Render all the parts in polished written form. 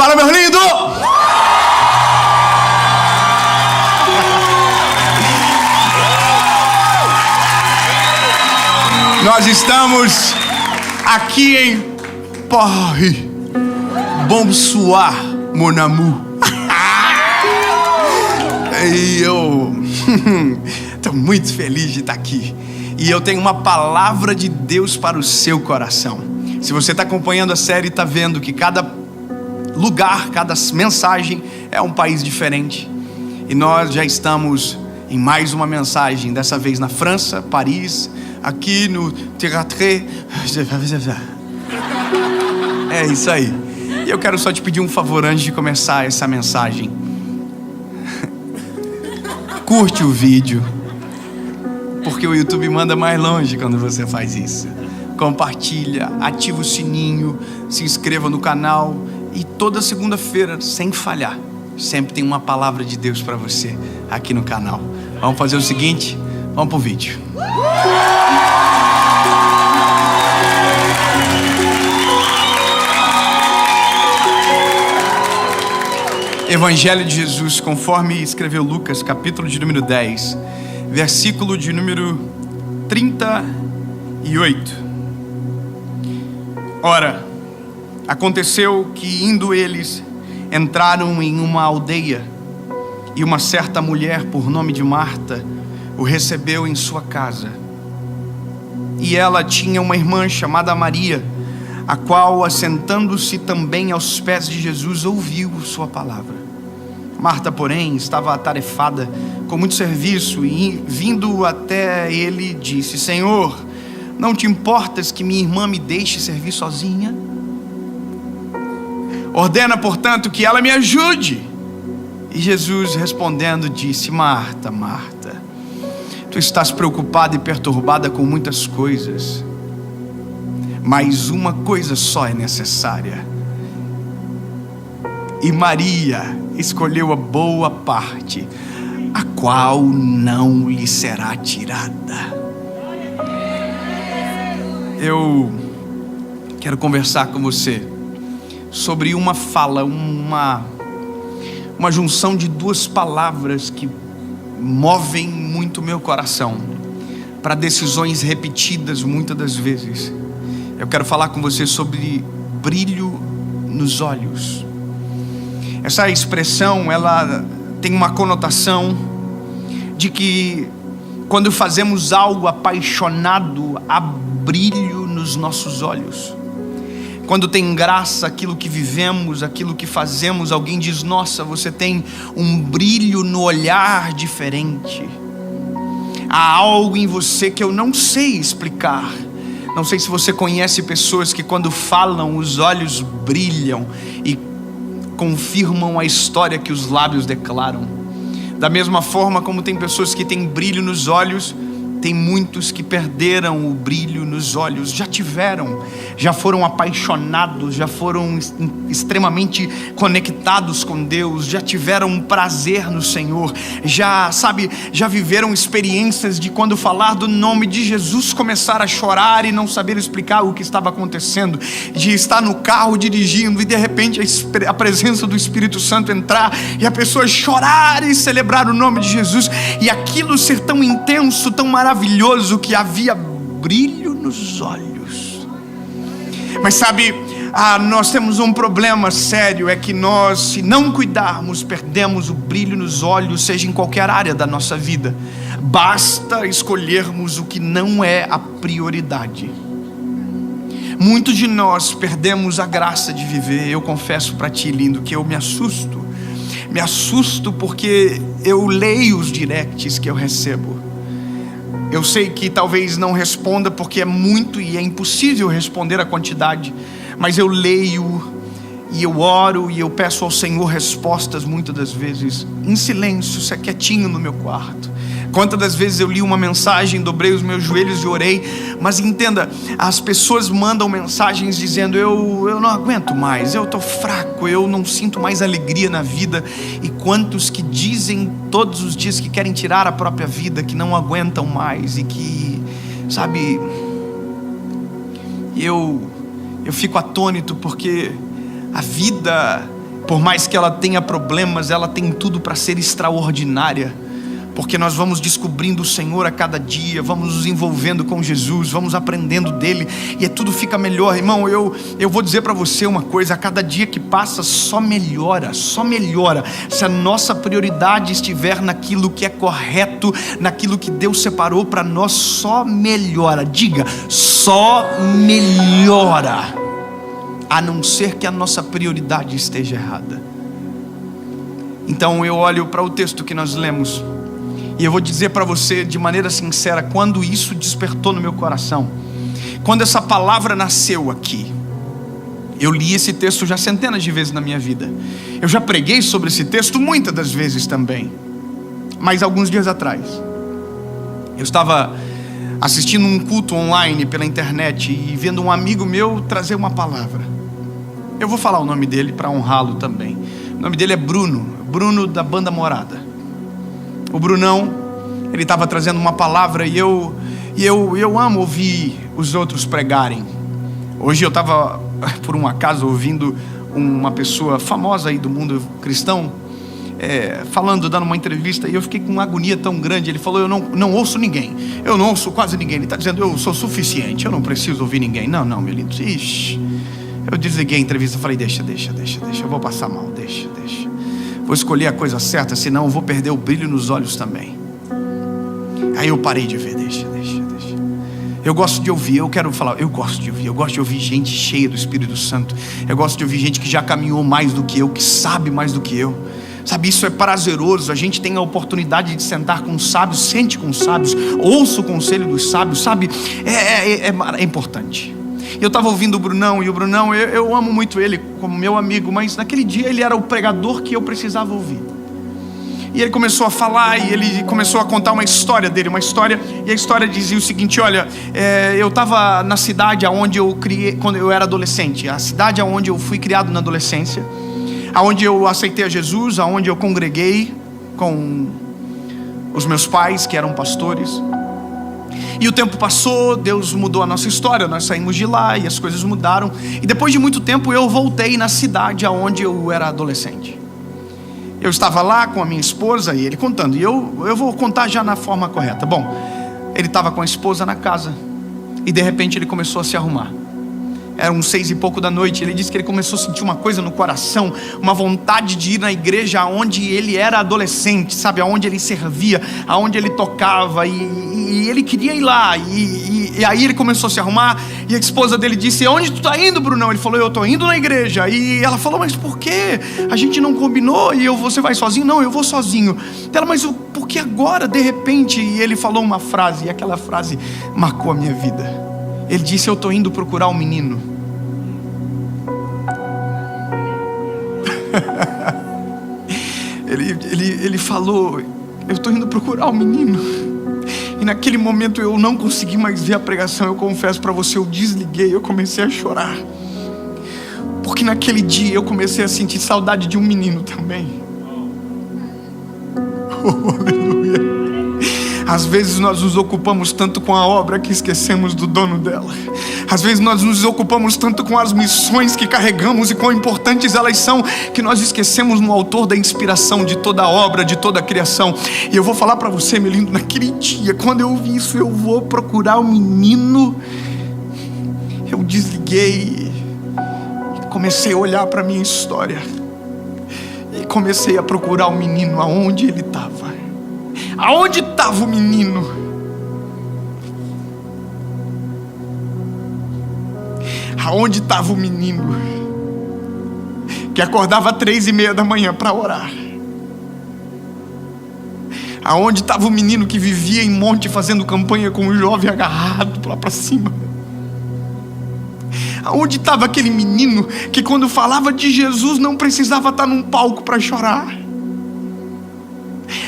Fala, meu lindo! Nós estamos aqui em Paris. Bonsoir, mon amour. E eu estou muito feliz de estar aqui. E eu tenho uma palavra de Deus para o seu coração. Se você está acompanhando a série, está vendo que cada lugar, cada mensagem é um país diferente. E nós já estamos em mais uma mensagem, dessa vez na França, Paris, aqui no Théâtre. É isso aí. E eu quero só te pedir um favor antes de começar essa mensagem. Curte o vídeo, porque o YouTube manda mais longe quando você faz isso. Compartilha, ativa o sininho, se inscreva no canal. E toda segunda-feira, sem falhar, sempre tem uma palavra de Deus para você aqui no canal. Vamos fazer o seguinte, vamos pro vídeo. Evangelho de Jesus, conforme escreveu Lucas, capítulo de número 10, versículo de número 38. Ora, aconteceu que indo eles, entraram em uma aldeia, e uma certa mulher, por nome de Marta, o recebeu em sua casa. E ela tinha uma irmã chamada Maria, a qual, assentando-se também aos pés de Jesus, ouviu sua palavra. Marta, porém, estava atarefada com muito serviço, e vindo até ele, disse: Senhor, não te importas que minha irmã me deixe servir sozinha? Ordena, portanto, que ela me ajude. E Jesus, respondendo, disse: Marta, Marta, tu estás preocupada e perturbada com muitas coisas, mas uma coisa só é necessária. E Maria escolheu a boa parte, a qual não lhe será tirada. Eu quero conversar com você sobre uma fala, uma junção de duas palavras que movem muito meu coração para decisões repetidas muitas das vezes. Eu quero falar com você sobre brilho nos olhos. Essa expressão, ela tem uma conotação de que quando fazemos algo apaixonado, há brilho nos nossos olhos. Quando tem graça aquilo que vivemos, aquilo que fazemos, alguém diz: nossa, você tem um brilho no olhar diferente. Há algo em você que eu não sei explicar. Não sei se você conhece pessoas que quando falam os olhos brilham e confirmam a história que os lábios declaram. Da mesma forma como tem pessoas que têm brilho nos olhos, tem muitos que perderam o brilho nos olhos, já foram apaixonados, já foram extremamente conectados com Deus, já tiveram prazer no Senhor, já viveram experiências de quando falar do nome de Jesus começar a chorar e não saber explicar o que estava acontecendo, de estar no carro dirigindo e de repente a presença do Espírito Santo entrar e a pessoa chorar e celebrar o nome de Jesus, e aquilo ser tão intenso, tão maravilhoso, que havia brilho nos olhos. Mas nós temos um problema sério, é que nós, se não cuidarmos, perdemos o brilho nos olhos, seja em qualquer área da nossa vida. Basta escolhermos o que não é a prioridade. Muitos de nós perdemos a graça de viver. Eu confesso para ti, lindo, que eu me assusto porque eu leio os directs que eu recebo. Eu sei que talvez não responda porque é muito e é impossível responder a quantidade, mas eu leio e eu oro e eu peço ao Senhor respostas muitas das vezes em silêncio, quietinho no meu quarto. Quantas das vezes eu li uma mensagem, dobrei os meus joelhos e orei, mas entenda, as pessoas mandam mensagens dizendo: eu não aguento mais, eu estou fraco, eu não sinto mais alegria na vida. E quantos que dizem todos os dias que querem tirar a própria vida, que não aguentam mais e que, eu fico atônito, porque a vida Por mais que ela tenha problemas, ela tem tudo para ser extraordinária, porque nós vamos descobrindo o Senhor a cada dia, vamos nos envolvendo com Jesus, vamos aprendendo dele, e tudo fica melhor. Irmão, eu vou dizer para você uma coisa: a cada dia que passa só melhora, se a nossa prioridade estiver naquilo que é correto, naquilo que Deus separou para nós, só melhora. Diga, só melhora, a não ser que a nossa prioridade esteja errada. Então eu olho para o texto que nós lemos, e eu vou dizer para você de maneira sincera, quando isso despertou no meu coração, quando essa palavra nasceu aqui. Eu li esse texto já centenas de vezes na minha vida, eu já preguei sobre esse texto muitas das vezes também, mas alguns dias atrás eu estava assistindo um culto online pela internet e vendo um amigo meu trazer uma palavra. Eu vou falar o nome dele para honrá-lo também. O nome dele é Bruno da Banda Morada. O Brunão, ele estava trazendo uma palavra, e eu amo ouvir os outros pregarem. Hoje eu estava, por um acaso, ouvindo uma pessoa famosa aí do mundo cristão, falando, dando uma entrevista, e eu fiquei com uma agonia tão grande. Ele falou: eu não ouço ninguém, eu não ouço quase ninguém. Ele está dizendo: eu sou suficiente, eu não preciso ouvir ninguém. Não, meu lindo. Ixi. Eu desliguei a entrevista, falei: deixa, eu vou passar mal, deixa. Vou escolher a coisa certa, senão eu vou perder o brilho nos olhos também. Aí eu parei de ver, deixa. Eu gosto de ouvir, eu gosto de ouvir gente cheia do Espírito Santo. Eu gosto de ouvir gente que já caminhou mais do que eu, que sabe mais do que eu. Sabe, isso é prazeroso. A gente tem a oportunidade de sentar com sábios, sente com sábios, ouça o conselho dos sábios, sabe? É importante. Eu estava ouvindo o Brunão, e o Brunão, eu amo muito ele como meu amigo, mas naquele dia ele era o pregador que eu precisava ouvir. E ele começou a falar, e ele começou a contar uma história dele, e a história dizia o seguinte: olha, eu estava na cidade onde eu criei, quando eu era adolescente, a cidade onde eu fui criado na adolescência, onde eu aceitei a Jesus, onde eu congreguei com os meus pais, que eram pastores. E o tempo passou, Deus mudou a nossa história, nós saímos de lá e as coisas mudaram. E depois de muito tempo eu voltei na cidade onde eu era adolescente. Eu estava lá com a minha esposa e ele contando, e eu vou contar já na forma correta. Bom, ele estava com a esposa na casa, e de repente ele começou a se arrumar. Eram 6 e pouco da noite. Ele disse que ele começou a sentir uma coisa no coração, uma vontade de ir na igreja onde ele era adolescente, sabe, aonde ele servia, aonde ele tocava, e ele queria ir lá, e aí ele começou a se arrumar, e a esposa dele disse: onde tu está indo, Brunão? Ele falou: eu estou indo na igreja. E ela falou: mas por quê? A gente não combinou, e você vai sozinho? Não, eu vou sozinho. Ela: mas por que agora, de repente? E ele falou uma frase, e aquela frase marcou a minha vida. Ele disse: eu estou indo procurar um menino. ele falou: eu estou indo procurar um menino. E naquele momento eu não consegui mais ver a pregação. Eu confesso para você, eu desliguei, eu comecei a chorar, porque naquele dia eu comecei a sentir saudade de um menino também. Oh, aleluia. Às vezes nós nos ocupamos tanto com a obra que esquecemos do dono dela. Às vezes nós nos ocupamos tanto com as missões que carregamos e quão importantes elas são, que nós esquecemos no autor da inspiração de toda a obra, de toda a criação. E eu vou falar para você, meu lindo, naquele dia, quando eu vi isso, eu vou procurar o menino, eu desliguei e comecei a olhar para a minha história, e comecei a procurar o menino aonde ele estava. Aonde estava o menino? Aonde estava o menino que acordava 3:30 da manhã para orar? Aonde estava o menino que vivia em monte fazendo campanha com um jovem agarrado lá para cima? Aonde estava aquele menino que quando falava de Jesus não precisava estar num palco para chorar?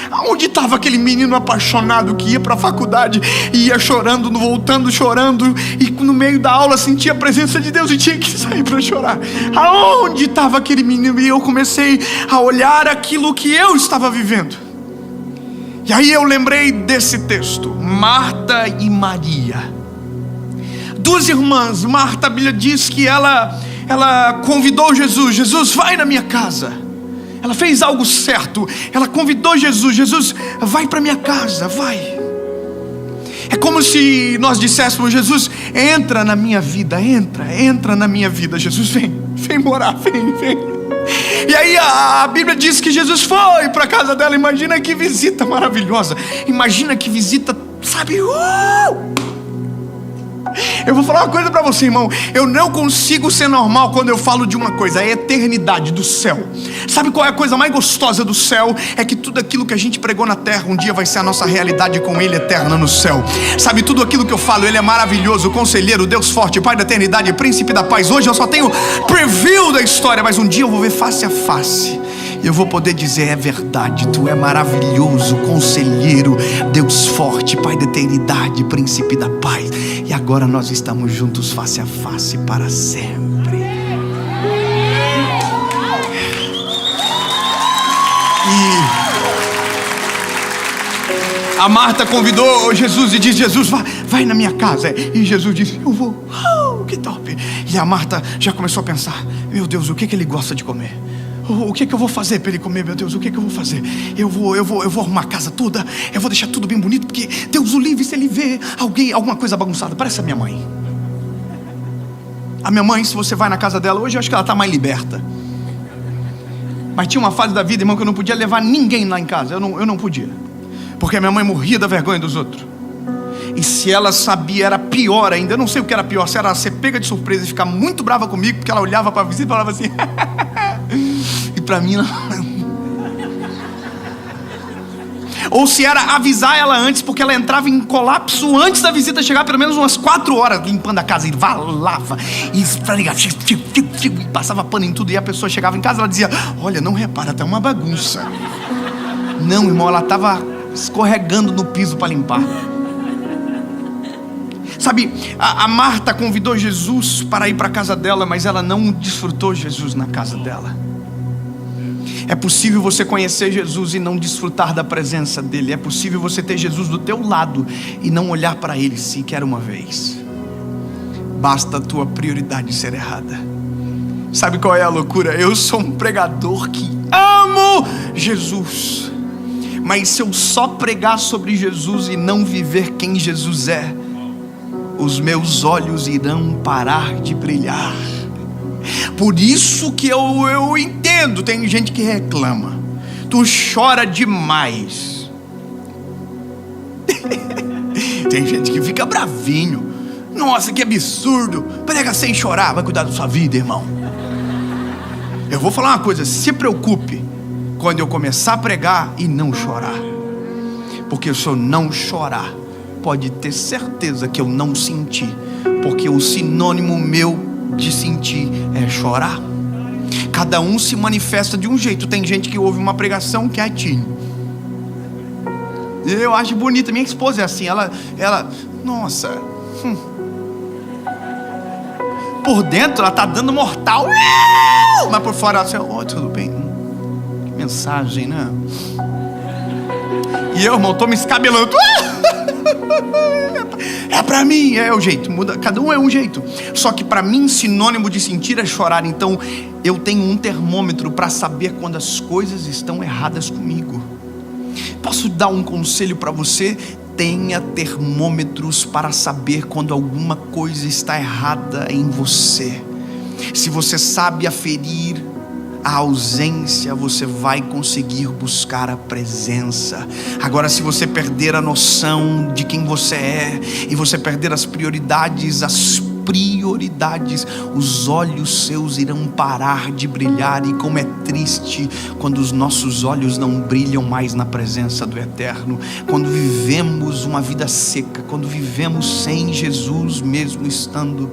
Aonde estava aquele menino apaixonado que ia para a faculdade e ia chorando, voltando chorando, e no meio da aula sentia a presença de Deus e tinha que sair para chorar? Aonde estava aquele menino? E eu comecei a olhar aquilo que eu estava vivendo. E aí eu lembrei desse texto, Marta e Maria. 2 irmãs. Marta, a Bíblia diz que ela ela convidou Jesus: Jesus, vai na minha casa. Ela fez algo certo. Ela convidou Jesus: Jesus, vai para minha casa, vai. É como se nós disséssemos: Jesus, entra na minha vida, entra na minha vida. Jesus, vem morar, vem. E aí a Bíblia diz que Jesus foi para a casa dela. Imagina que visita maravilhosa. Imagina que visita, sabe? Eu vou falar uma coisa para você, irmão. Eu não consigo ser normal quando eu falo de uma coisa: a eternidade do céu. Sabe qual é a coisa mais gostosa do céu? É que tudo aquilo que a gente pregou na terra um dia vai ser a nossa realidade com Ele eterna no céu. Sabe, tudo aquilo que eu falo, Ele é maravilhoso, conselheiro, Deus forte, Pai da eternidade, príncipe da paz. Hoje eu só tenho preview da história, mas um dia eu vou ver face a face e eu vou poder dizer: é verdade, Tu é maravilhoso, conselheiro, Deus forte, Pai da eternidade, príncipe da paz. E agora nós estamos juntos face a face para sempre. E a Marta convidou Jesus e disse: Jesus, vai na minha casa. E Jesus disse: eu vou. Que top. E a Marta já começou a pensar: meu Deus, o que ele gosta de comer? O que eu vou fazer para ele comer, meu Deus? O que eu vou fazer? Eu vou arrumar a casa toda. Eu vou deixar tudo bem bonito, porque Deus o livre se ele vê alguma coisa bagunçada. Parece a minha mãe. A minha mãe, se você vai na casa dela hoje, eu acho que ela está mais liberta. Mas tinha uma fase da vida, irmão, que eu não podia levar ninguém lá em casa. Eu não podia, porque a minha mãe morria da vergonha dos outros. E se ela sabia, era pior ainda. Eu não sei o que era pior: se era ser pega de surpresa e ficar muito brava comigo, porque ela olhava para a visita e falava assim e para mim não. Ou se era avisar ela antes, porque ela entrava em colapso antes da visita chegar, pelo menos umas 4 horas, limpando a casa, e lava e passava pano em tudo. E a pessoa chegava em casa, ela dizia: olha, não repara, tá uma bagunça. Não, irmão, ela estava escorregando no piso para limpar. Sabe, a Marta convidou Jesus para ir para a casa dela, mas ela não desfrutou Jesus na casa dela. É possível você conhecer Jesus e não desfrutar da presença dele. É possível você ter Jesus do teu lado e não olhar para ele sequer uma vez. Basta a tua prioridade ser errada. Sabe qual é a loucura? Eu sou um pregador que amo Jesus, mas se eu só pregar sobre Jesus e não viver quem Jesus é, os meus olhos irão parar de brilhar. Por isso que eu entendo, tem gente que reclama: tu chora demais. Tem gente que fica bravinho: nossa, que absurdo, prega sem chorar. Vai cuidar da sua vida, irmão. Eu vou falar uma coisa: se preocupe quando eu começar a pregar e não chorar, porque se eu não chorar, pode ter certeza que eu não senti, porque o sinônimo meu de sentir é chorar. Cada um se manifesta de um jeito. Tem gente que ouve uma pregação quietinho. Eu acho bonita. Minha esposa é assim. Ela nossa, por dentro ela tá dando mortal, mas por fora ela assim: tudo bem, que mensagem, né? E eu, irmão, tô me escabelando. É pra mim, é o jeito, muda, cada um é um jeito. Só que pra mim, sinônimo de sentir é chorar. Então eu tenho um termômetro para saber quando as coisas estão erradas comigo. Posso dar um conselho para você? Tenha termômetros para saber quando alguma coisa está errada em você. Se você sabe aferir a ausência, você vai conseguir buscar a presença. Agora, se você perder a noção de quem você é e você perder as prioridades, os olhos seus irão parar de brilhar. E como é triste quando os nossos olhos não brilham mais na presença do Eterno, quando vivemos uma vida seca, quando vivemos sem Jesus, mesmo estando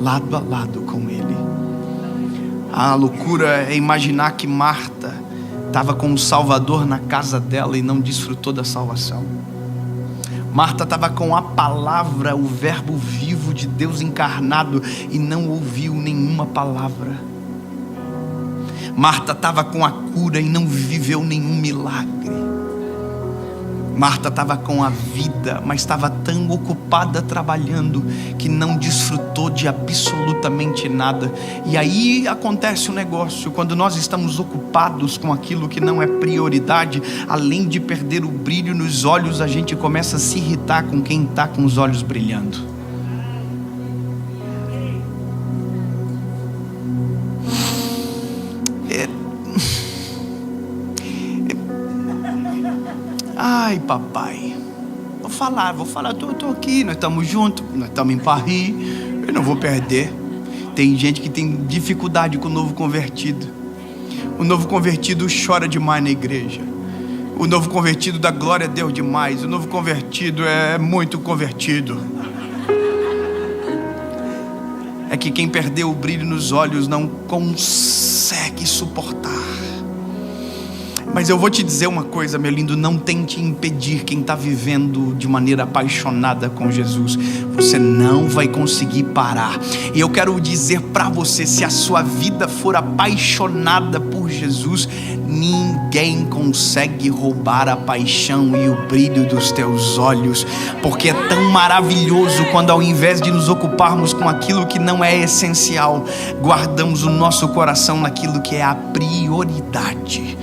lado a lado com Ele. A loucura é imaginar que Marta estava com o Salvador na casa dela e não desfrutou da salvação. Marta estava com a palavra, o verbo vivo de Deus encarnado, e não ouviu nenhuma palavra. Marta estava com a cura e não viveu nenhum milagre. Marta estava com a vida, mas estava tão ocupada trabalhando que não desfrutou de absolutamente nada. E aí acontece um negócio: quando nós estamos ocupados com aquilo que não é prioridade, além de perder o brilho nos olhos, a gente começa a se irritar com quem está com os olhos brilhando. Ai, papai, vou falar, eu tô aqui, nós estamos juntos, nós estamos em Paris, eu não vou perder. Tem gente que tem dificuldade com o novo convertido. O novo convertido chora demais na igreja. O novo convertido dá glória a Deus demais. O novo convertido é muito convertido. É que quem perdeu o brilho nos olhos não consegue suportar. Mas eu vou te dizer uma coisa, meu lindo: não tente impedir quem está vivendo de maneira apaixonada com Jesus. Você não vai conseguir parar. E eu quero dizer para você: se a sua vida for apaixonada por Jesus, ninguém consegue roubar a paixão e o brilho dos teus olhos. Porque é tão maravilhoso quando, ao invés de nos ocuparmos com aquilo que não é essencial, guardamos o nosso coração naquilo que é a prioridade.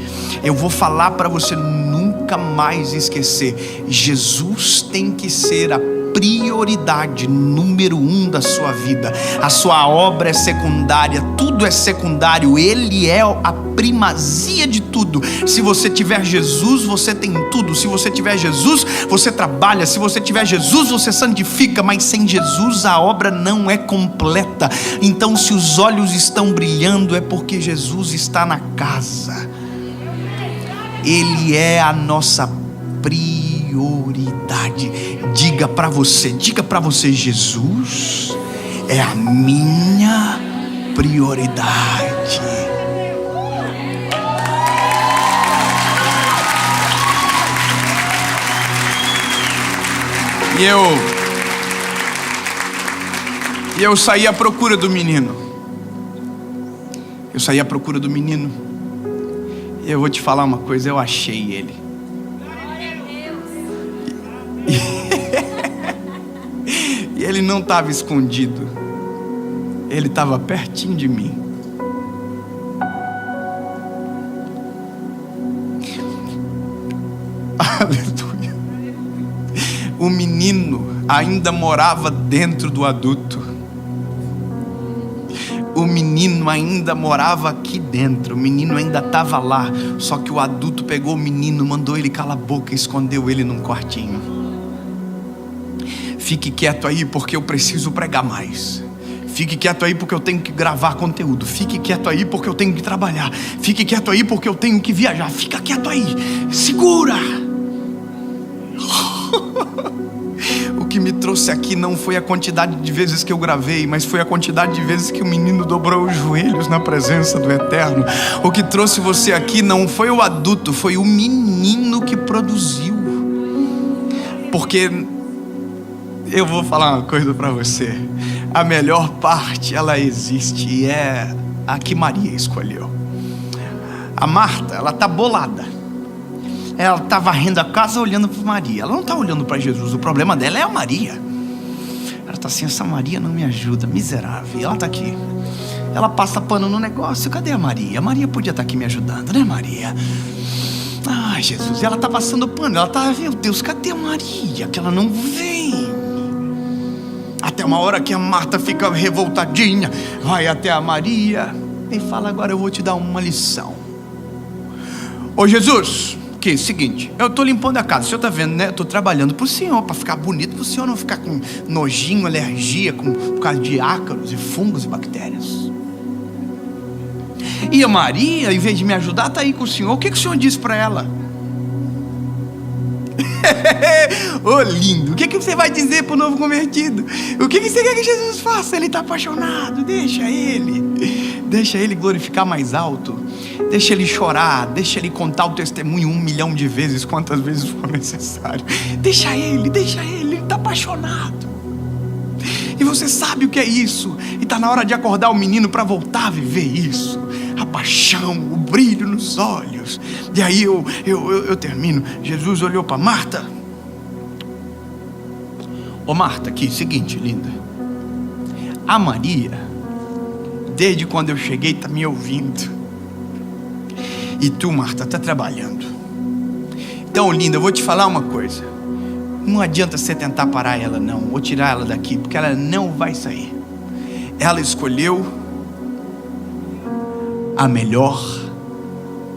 Eu vou falar para você nunca mais esquecer: Jesus tem que ser a prioridade número 1 da sua vida. A sua obra é secundária, tudo é secundário. Ele é a primazia de tudo. Se você tiver Jesus, você tem tudo. Se você tiver Jesus, você trabalha. Se você tiver Jesus, você santifica. Mas sem Jesus a obra não é completa. Então, se os olhos estão brilhando, é porque Jesus está na casa. Ele é a nossa prioridade. Diga para você: Jesus é a minha prioridade. E eu saí à procura do menino. E eu vou te falar uma coisa: eu achei ele. E ele não estava escondido. Ele estava pertinho de mim. Aleluia. O menino ainda morava dentro do adulto. O menino ainda morava aqui dentro. O menino ainda estava lá. Só que o adulto pegou o menino, mandou ele calar a boca e escondeu ele num quartinho. Fique quieto aí, porque eu preciso pregar mais. Fique quieto aí, porque eu tenho que gravar conteúdo. Fique quieto aí, porque eu tenho que trabalhar. Fique quieto aí, porque eu tenho que viajar. Fica quieto aí. Segura. O que me trouxe aqui não foi a quantidade de vezes que eu gravei, mas foi a quantidade de vezes que o menino dobrou os joelhos na presença do Eterno. O que trouxe você aqui não foi o adulto, foi o menino que produziu. Porque eu vou falar uma coisa para você: a melhor parte, ela existe, e é a que Maria escolheu. A Marta, ela tá bolada. Ela está varrendo a casa olhando para Maria. Ela não está olhando para Jesus. O problema dela é a Maria. Ela está assim: essa Maria não me ajuda, miserável. E ela está aqui. Ela passa pano no negócio. Cadê a Maria? A Maria podia estar aqui me ajudando, né, Maria? Ai, Jesus. E ela está passando pano. Ela está: meu Deus, cadê a Maria? Que ela não vem. Até uma hora que a Marta fica revoltadinha, vai até a Maria e fala: agora eu vou te dar uma lição. Ô Jesus, que seguinte, eu tô limpando a casa, o senhor tá vendo, né? Eu tô trabalhando pro senhor, para ficar bonito, pro senhor não ficar com nojinho, alergia, por causa de ácaros e fungos e bactérias. E a Maria, em vez de me ajudar, tá aí com o senhor. O que o senhor disse para ela? Ô lindo, o que você vai dizer pro novo convertido? O que você quer que Jesus faça? Ele tá apaixonado. Deixa ele glorificar mais alto. Deixa ele chorar, deixa ele contar o testemunho 1 milhão de vezes, quantas vezes for necessário. Deixa ele está apaixonado. E você sabe o que é isso. E está na hora de acordar o menino para voltar a viver isso. paixão, o brilho nos olhos. E aí eu termino. Jesus olhou para Marta. Ô Marta, aqui, seguinte, linda. A Maria, desde quando eu cheguei, está me ouvindo. E tu, Marta, está trabalhando. Então, linda, eu vou te falar uma coisa. Não adianta você tentar parar ela, não, ou tirar ela daqui, porque ela não vai sair. Ela escolheu a melhor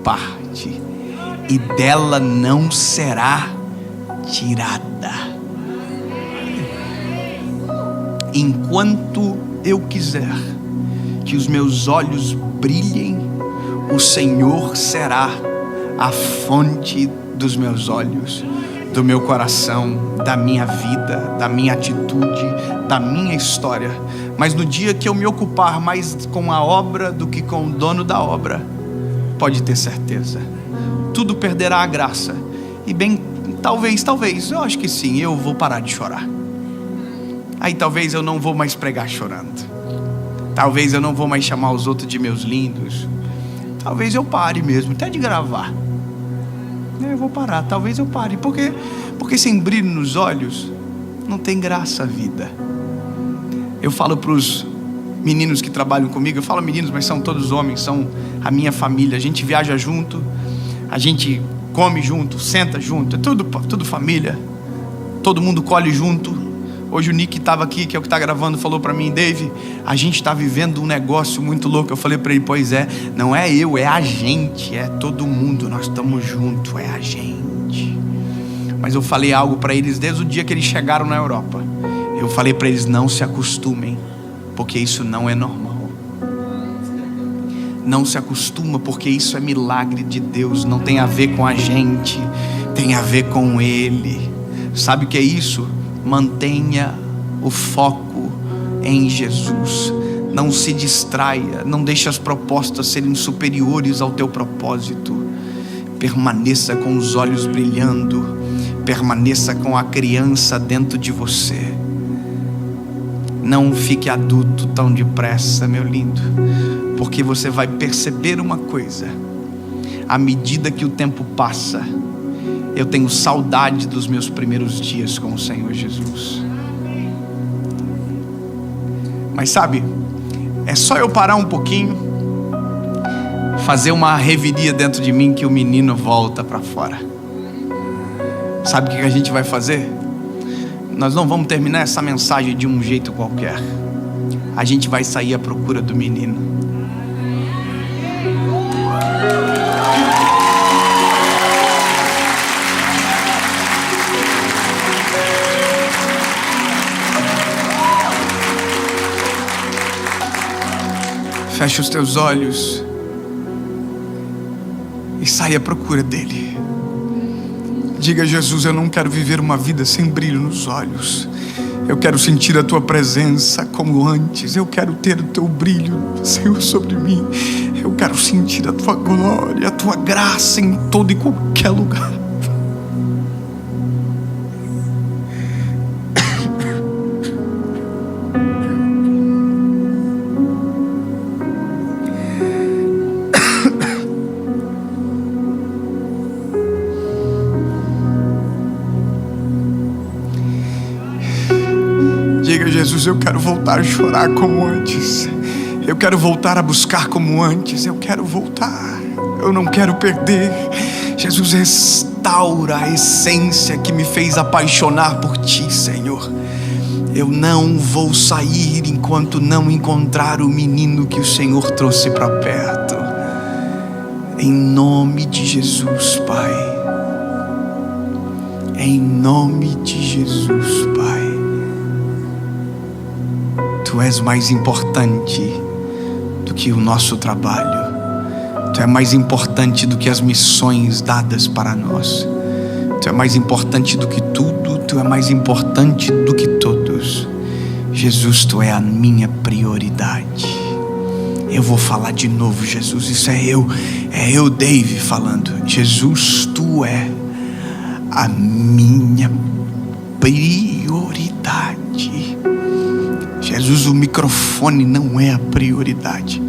parte, e dela não será tirada. Enquanto eu quiser que os meus olhos brilhem, o Senhor será a fonte dos meus olhos, do meu coração, da minha vida, da minha atitude, da minha história. Mas no dia que eu me ocupar mais com a obra do que com o dono da obra, pode ter certeza, tudo perderá a graça. E bem, talvez, eu acho que sim, eu vou parar de chorar. Aí talvez eu não vou mais pregar chorando. Talvez eu não vou mais chamar os outros de meus lindos. Talvez eu pare mesmo, até de gravar. Eu vou parar, talvez eu pare. Porque sem brilho nos olhos, não tem graça a vida. Eu falo para os meninos que trabalham comigo, eu falo meninos, mas são todos homens, são a minha família. A gente viaja junto, a gente come junto, senta junto, é tudo família. Todo mundo colhe junto. Hoje o Nick estava aqui, que é o que está gravando, falou para mim: Dave, a gente está vivendo um negócio muito louco. Eu falei para ele: pois é, não é eu, é a gente, é todo mundo, nós estamos juntos, é a gente. Mas eu falei algo para eles desde o dia que eles chegaram na Europa. Eu falei para eles: não se acostumem, porque isso não é normal. Não se acostuma, porque isso é milagre de Deus, não tem a ver com a gente, tem a ver com Ele. Sabe o que é isso? Mantenha o foco em Jesus. Não se distraia, não deixe as propostas serem superiores ao teu propósito. Permaneça com os olhos brilhando, permaneça com a criança dentro de você. Não fique adulto tão depressa, meu lindo, porque você vai perceber uma coisa: à medida que o tempo passa, eu tenho saudade dos meus primeiros dias com o Senhor Jesus. Mas sabe, é só eu parar um pouquinho, fazer uma reviria dentro de mim, que o menino volta para fora. Sabe o que a gente vai fazer? Nós não vamos terminar essa mensagem de um jeito qualquer. A gente vai sair à procura do menino. Feche os teus olhos e saia à procura dele. Diga: Jesus, eu não quero viver uma vida sem brilho nos olhos. Eu quero sentir a tua presença como antes. Eu quero ter o teu brilho, Senhor, sobre mim. Eu quero sentir a tua glória, a tua graça em todo e qualquer lugar. Jesus, eu quero voltar a chorar como antes. Eu quero voltar a buscar como antes. Eu quero voltar. Eu não quero perder. Jesus, restaura a essência que me fez apaixonar por Ti, Senhor. Eu não vou sair enquanto não encontrar o menino que o Senhor trouxe para perto. Em nome de Jesus, Pai. Em nome de Jesus, Pai. Tu és mais importante do que o nosso trabalho. Tu é mais importante do que as missões dadas para nós. Tu é mais importante do que tudo. Tu é mais importante do que todos. Jesus, Tu é a minha prioridade. Eu vou falar de novo, Jesus. Isso é eu, Dave, falando. Jesus, Tu é a minha prioridade. Jesus, o microfone não é a prioridade.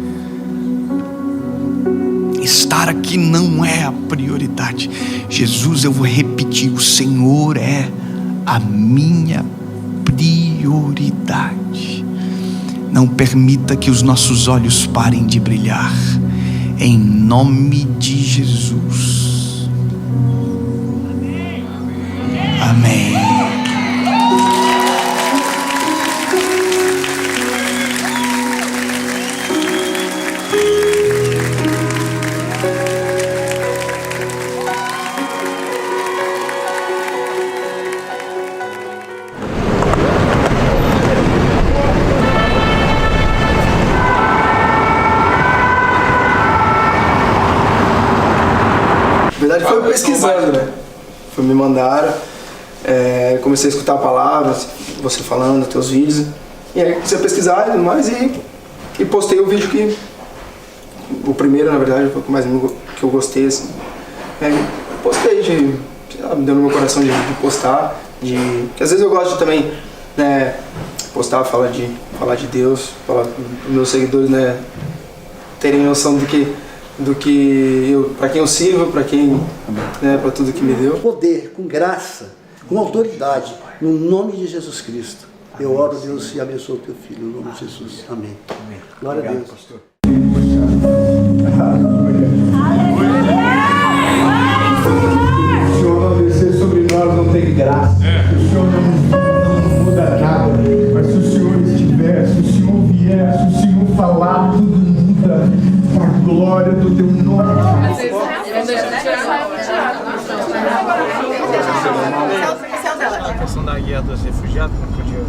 Estar aqui não é a prioridade. Jesus, eu vou repetir, o Senhor é a minha prioridade. Não permita que os nossos olhos parem de brilhar, em nome de Jesus. Amém. Na verdade foi pesquisando, né? Foi me mandaram, comecei a escutar palavras, você falando, teus vídeos, e aí comecei a pesquisar e tudo mais, e postei o vídeo que, o primeiro na verdade, foi o mais que eu gostei, assim. Postei, sei lá, me deu no meu coração de postar, que às vezes eu gosto de também, né, postar, falar de Deus, falar para os meus seguidores, né, terem noção do que eu, para quem eu sirvo, para quem, né, para tudo que me deu. Poder, com graça, com autoridade, no nome de Jesus Cristo. Eu oro, Deus, e abençoo o teu filho, no nome de Jesus. Amém. Glória a Deus. Pastor. O Senhor não descer sobre nós não tem graça. O Senhor não muda nada. Mas se o Senhor estiver, se o Senhor vier, se o Senhor falar, tudo muda. Para a glória do teu nome. A questão da guerra dos refugiados, como que eu digo?